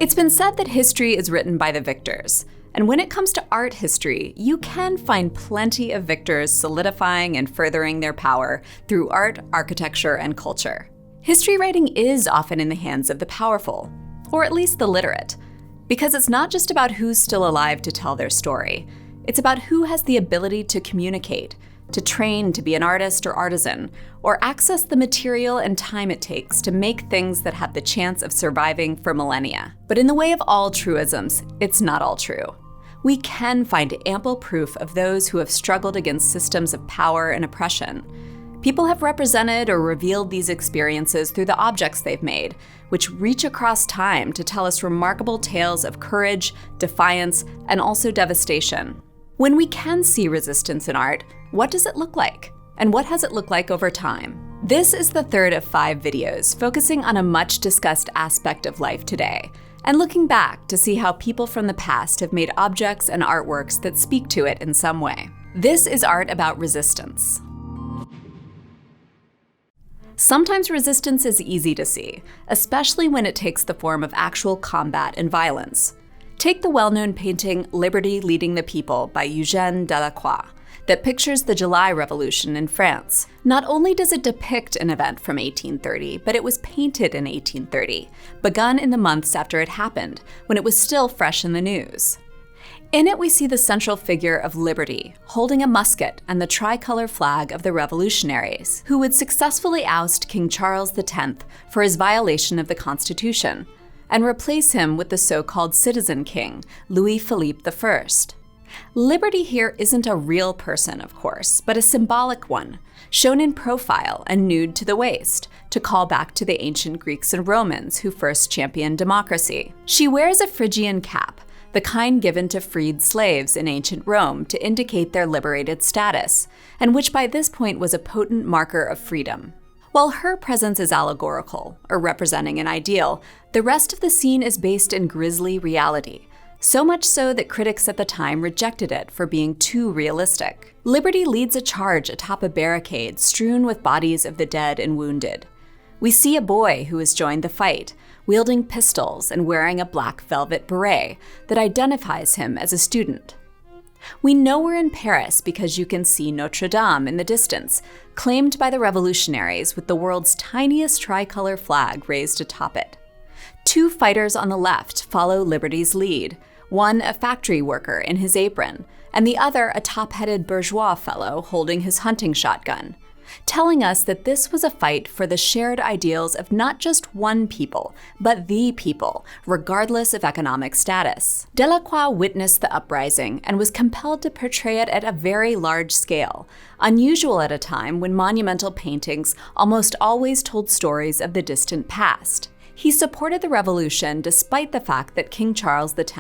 It's been said that history is written by the victors, and when it comes to art history, you can find plenty of victors solidifying and furthering their power through art, architecture, and culture. History writing is often in the hands of the powerful, or at least the literate, because it's not just about who's still alive to tell their story. It's about who has the ability to communicate, to train to be an artist or artisan, or access the material and time it takes to make things that have the chance of surviving for millennia. But in the way of all truisms, it's not all true. We can find ample proof of those who have struggled against systems of power and oppression. People have represented or revealed these experiences through the objects they've made, which reach across time to tell us remarkable tales of courage, defiance, and also devastation. When we can see resistance in art, what does it look like? And what has it looked like over time? This is the third of 5 videos focusing on a much discussed aspect of life today, and looking back to see how people from the past have made objects and artworks that speak to it in some way. This is art about resistance. Sometimes resistance is easy to see, especially when it takes the form of actual combat and violence. Take the well-known painting Liberty Leading the People by Eugène Delacroix that pictures the July Revolution in France. Not only does it depict an event from 1830, but it was painted in 1830, begun in the months after it happened, when it was still fresh in the news. In it, we see the central figure of Liberty, holding a musket and the tricolor flag of the revolutionaries, who would successfully oust King Charles X for his violation of the Constitution, and replace him with the so-called citizen king, Louis-Philippe I. Liberty here isn't a real person, of course, but a symbolic one, shown in profile and nude to the waist, to call back to the ancient Greeks and Romans who first championed democracy. She wears a Phrygian cap, the kind given to freed slaves in ancient Rome to indicate their liberated status, and which by this point was a potent marker of freedom. While her presence is allegorical, or representing an ideal, the rest of the scene is based in grisly reality, so much so that critics at the time rejected it for being too realistic. Liberty leads a charge atop a barricade strewn with bodies of the dead and wounded. We see a boy who has joined the fight, wielding pistols and wearing a black velvet beret that identifies him as a student. We know we're in Paris because you can see Notre Dame in the distance, claimed by the revolutionaries with the world's tiniest tricolor flag raised atop it. 2 fighters on the left follow Liberty's lead, one a factory worker in his apron, and the other a top-headed bourgeois fellow holding his hunting shotgun, telling us that this was a fight for the shared ideals of not just one people, but the people, regardless of economic status. Delacroix witnessed the uprising and was compelled to portray it at a very large scale, unusual at a time when monumental paintings almost always told stories of the distant past. He supported the revolution despite the fact that King Charles X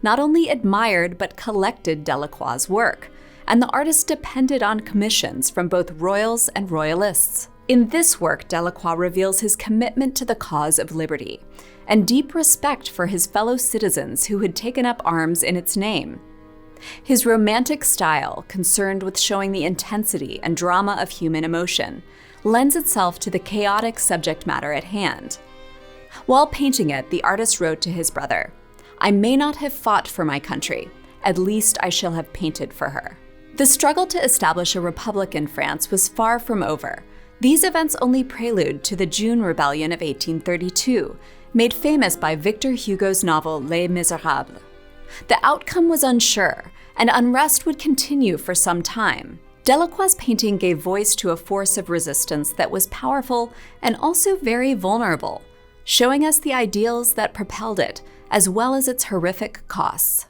not only admired but collected Delacroix's work, and the artist depended on commissions from both royals and royalists. In this work, Delacroix reveals his commitment to the cause of liberty, and deep respect for his fellow citizens who had taken up arms in its name. His romantic style, concerned with showing the intensity and drama of human emotion, lends itself to the chaotic subject matter at hand. While painting it, the artist wrote to his brother, "I may not have fought for my country, at least I shall have painted for her." The struggle to establish a republic in France was far from over. These events only prelude to the June Rebellion of 1832, made famous by Victor Hugo's novel Les Miserables. The outcome was unsure, and unrest would continue for some time. Delacroix's painting gave voice to a force of resistance that was powerful and also very vulnerable, showing us the ideals that propelled it, as well as its horrific costs.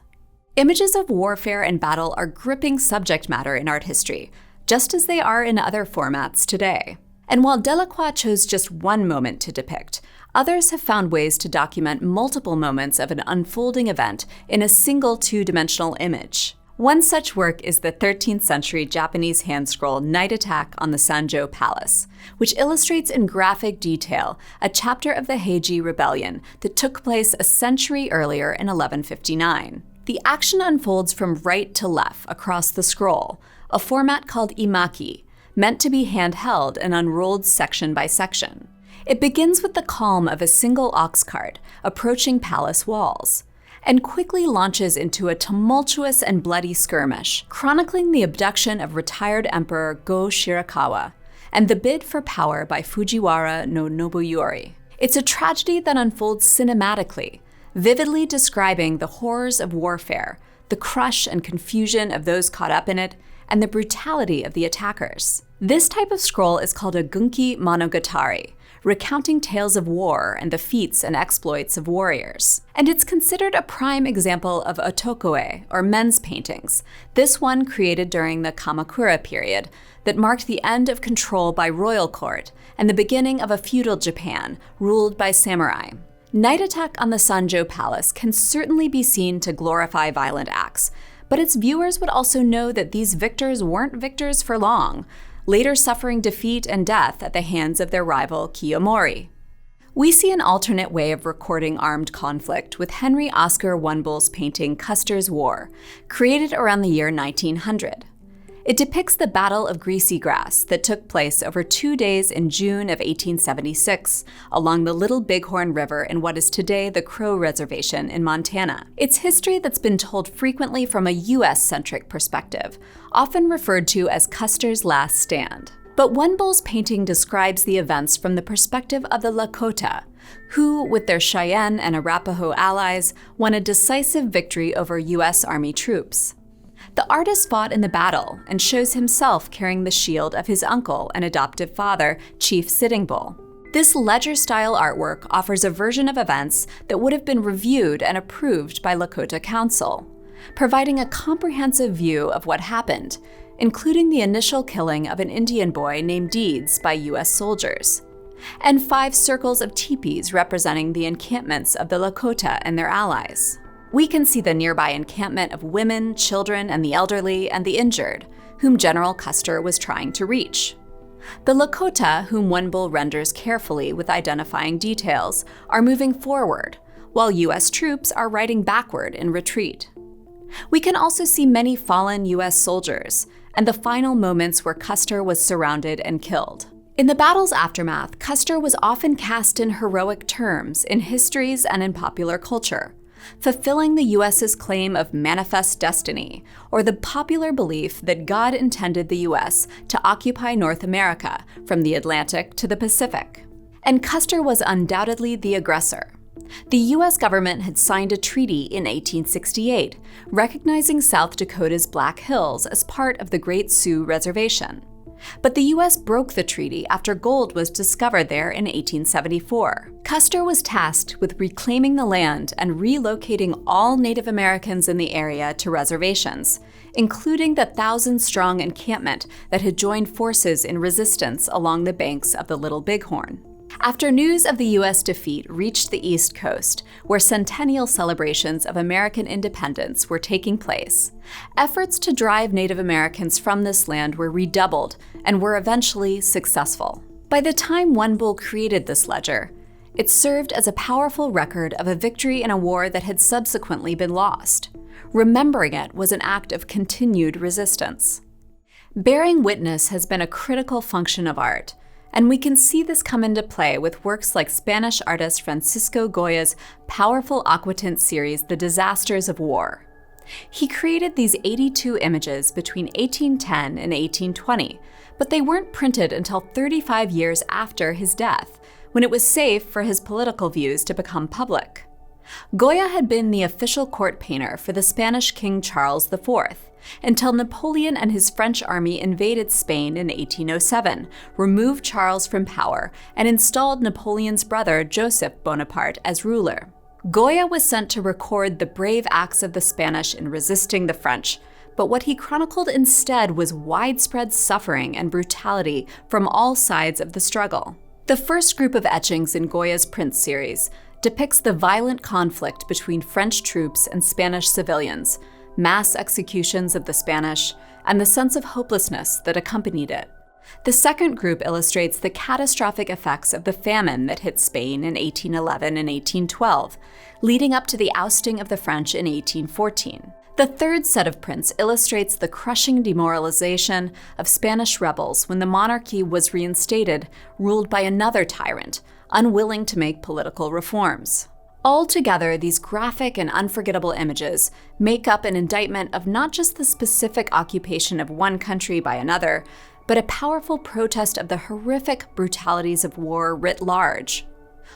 Images of warfare and battle are gripping subject matter in art history, just as they are in other formats today. And while Delacroix chose just one moment to depict, others have found ways to document multiple moments of an unfolding event in a single 2-dimensional image. One such work is the 13th century Japanese hand scroll Night Attack on the Sanjô Palace, which illustrates in graphic detail a chapter of the Heiji Rebellion that took place a century earlier in 1159. The action unfolds from right to left across the scroll, a format called imaki, meant to be handheld and unrolled section by section. It begins with the calm of a single ox cart approaching palace walls, and quickly launches into a tumultuous and bloody skirmish, chronicling the abduction of retired Emperor Go Shirakawa and the bid for power by Fujiwara no Nobuyori. It's a tragedy that unfolds cinematically, vividly describing the horrors of warfare, the crush and confusion of those caught up in it, and the brutality of the attackers. This type of scroll is called a Gunki Monogatari, recounting tales of war and the feats and exploits of warriors. And it's considered a prime example of otokoe, or men's paintings, this one created during the Kamakura period, that marked the end of control by royal court and the beginning of a feudal Japan ruled by samurai. Night Attack on the Sanjô Palace can certainly be seen to glorify violent acts, but its viewers would also know that these victors weren't victors for long, later suffering defeat and death at the hands of their rival Kiyomori. We see an alternate way of recording armed conflict with Henry Oscar Wunbull's painting Custer's War, created around the year 1900. It depicts the Battle of Greasy Grass that took place over 2 days in June of 1876 along the Little Bighorn River in what is today the Crow Reservation in Montana. It's history that's been told frequently from a US-centric perspective, often referred to as Custer's Last Stand. But Wunbull's painting describes the events from the perspective of the Lakota, who, with their Cheyenne and Arapaho allies, won a decisive victory over US Army troops. The artist fought in the battle and shows himself carrying the shield of his uncle and adoptive father, Chief Sitting Bull. This ledger-style artwork offers a version of events that would have been reviewed and approved by Lakota Council, providing a comprehensive view of what happened, including the initial killing of an Indian boy named Deeds by US soldiers, and 5 circles of teepees representing the encampments of the Lakota and their allies. We can see the nearby encampment of women, children, and the elderly and the injured, whom General Custer was trying to reach. The Lakota, whom Wunbull renders carefully with identifying details, are moving forward, while US troops are riding backward in retreat. We can also see many fallen US soldiers, and the final moments where Custer was surrounded and killed. In the battle's aftermath, Custer was often cast in heroic terms in histories and in popular culture, fulfilling the US's claim of manifest destiny, or the popular belief that God intended the US to occupy North America from the Atlantic to the Pacific. And Custer was undoubtedly the aggressor. The US government had signed a treaty in 1868, recognizing South Dakota's Black Hills as part of the Great Sioux Reservation. But the US broke the treaty after gold was discovered there in 1874. Custer was tasked with reclaiming the land and relocating all Native Americans in the area to reservations, including the 1,000-strong encampment that had joined forces in resistance along the banks of the Little Bighorn. After news of the US defeat reached the East Coast, where centennial celebrations of American independence were taking place, efforts to drive Native Americans from this land were redoubled and were eventually successful. By the time Wunbull created this ledger, it served as a powerful record of a victory in a war that had subsequently been lost. Remembering it was an act of continued resistance. Bearing witness has been a critical function of art, and we can see this come into play with works like Spanish artist Francisco Goya's powerful aquatint series, The Disasters of War. He created these 82 images between 1810 and 1820, but they weren't printed until 35 years after his death, when it was safe for his political views to become public. Goya had been the official court painter for the Spanish King Charles IV, until Napoleon and his French army invaded Spain in 1807, removed Charles from power, and installed Napoleon's brother Joseph Bonaparte as ruler. Goya was sent to record the brave acts of the Spanish in resisting the French, but what he chronicled instead was widespread suffering and brutality from all sides of the struggle. The first group of etchings in Goya's print series depicts the violent conflict between French troops and Spanish civilians, mass executions of the Spanish, and the sense of hopelessness that accompanied it. The second group illustrates the catastrophic effects of the famine that hit Spain in 1811 and 1812, leading up to the ousting of the French in 1814. The third set of prints illustrates the crushing demoralization of Spanish rebels when the monarchy was reinstated, ruled by another tyrant, unwilling to make political reforms. Altogether, these graphic and unforgettable images make up an indictment of not just the specific occupation of one country by another, but a powerful protest of the horrific brutalities of war writ large.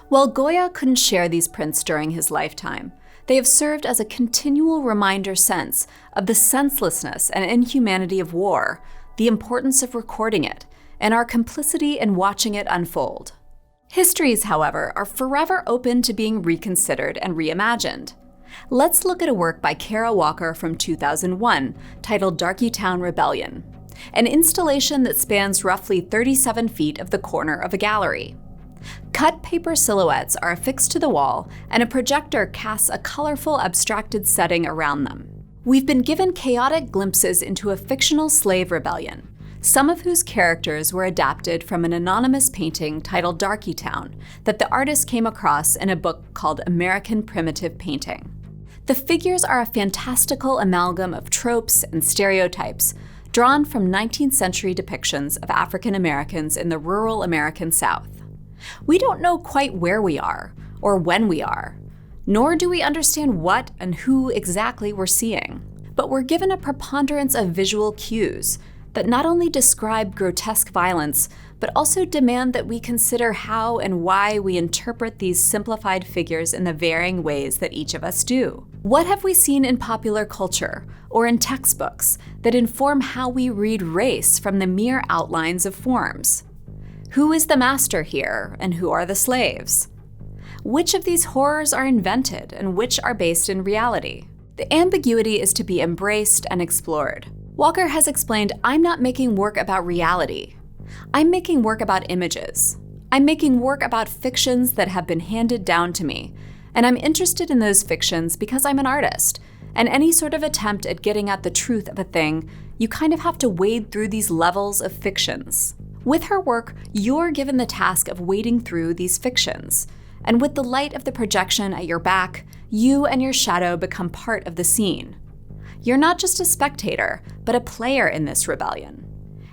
While Goya couldn't share these prints during his lifetime, they have served as a continual reminder sense of the senselessness and inhumanity of war, the importance of recording it, and our complicity in watching it unfold. Histories, however, are forever open to being reconsidered and reimagined. Let's look at a work by Kara Walker from 2001 titled Darkytown Rebellion, an installation that spans roughly 37 feet of the corner of a gallery. Cut paper silhouettes are affixed to the wall, and a projector casts a colorful, abstracted setting around them. We've been given chaotic glimpses into a fictional slave rebellion, some of whose characters were adapted from an anonymous painting titled Darkytown that the artist came across in a book called American Primitive Painting. The figures are a fantastical amalgam of tropes and stereotypes drawn from 19th century depictions of African Americans in the rural American South. We don't know quite where we are or when we are, nor do we understand what and who exactly we're seeing. But we're given a preponderance of visual cues that not only describe grotesque violence, but also demand that we consider how and why we interpret these simplified figures in the varying ways that each of us do. What have we seen in popular culture or in textbooks that inform how we read race from the mere outlines of forms? Who is the master here, and who are the slaves? Which of these horrors are invented, and which are based in reality? The ambiguity is to be embraced and explored. Walker has explained, I'm not making work about reality. I'm making work about images. I'm making work about fictions that have been handed down to me, and I'm interested in those fictions because I'm an artist, and any sort of attempt at getting at the truth of a thing, you kind of have to wade through these levels of fictions. With her work, you're given the task of wading through these fictions, and with the light of the projection at your back, you and your shadow become part of the scene. You're not just a spectator, but a player in this rebellion.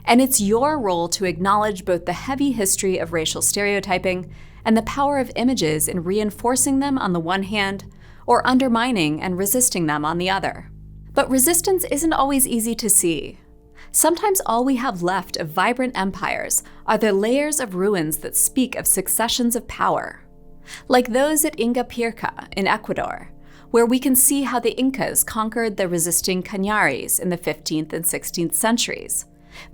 And it's your role to acknowledge both the heavy history of racial stereotyping and the power of images in reinforcing them on the one hand, or undermining and resisting them on the other. But resistance isn't always easy to see. Sometimes all we have left of vibrant empires are the layers of ruins that speak of successions of power, like those at Ingapirca in Ecuador, where we can see how the Incas conquered the resisting Cañaris in the 15th and 16th centuries,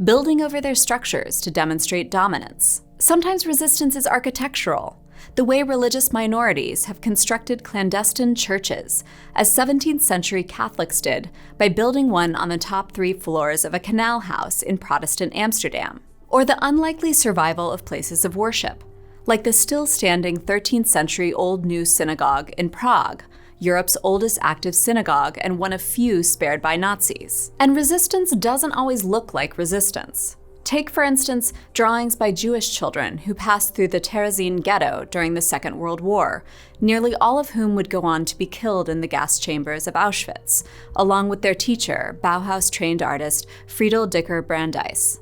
building over their structures to demonstrate dominance. Sometimes resistance is architectural, the way religious minorities have constructed clandestine churches, as 17th century Catholics did by building one on the top 3 floors of a canal house in Protestant Amsterdam, or the unlikely survival of places of worship, like the still-standing 13th century Old New Synagogue in Prague, Europe's oldest active synagogue and one of few spared by Nazis. And resistance doesn't always look like resistance. Take, for instance, drawings by Jewish children who passed through the Terezin ghetto during the Second World War, nearly all of whom would go on to be killed in the gas chambers of Auschwitz, along with their teacher, Bauhaus-trained artist Friedel Dicker Brandeis.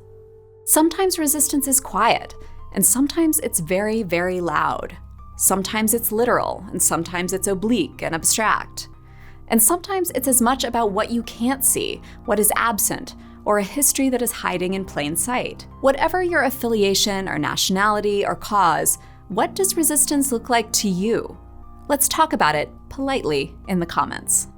Sometimes resistance is quiet, and sometimes it's very, very loud. Sometimes it's literal, and sometimes it's oblique and abstract. And sometimes it's as much about what you can't see, what is absent, or a history that is hiding in plain sight. Whatever your affiliation or nationality or cause, what does resistance look like to you? Let's talk about it politely in the comments.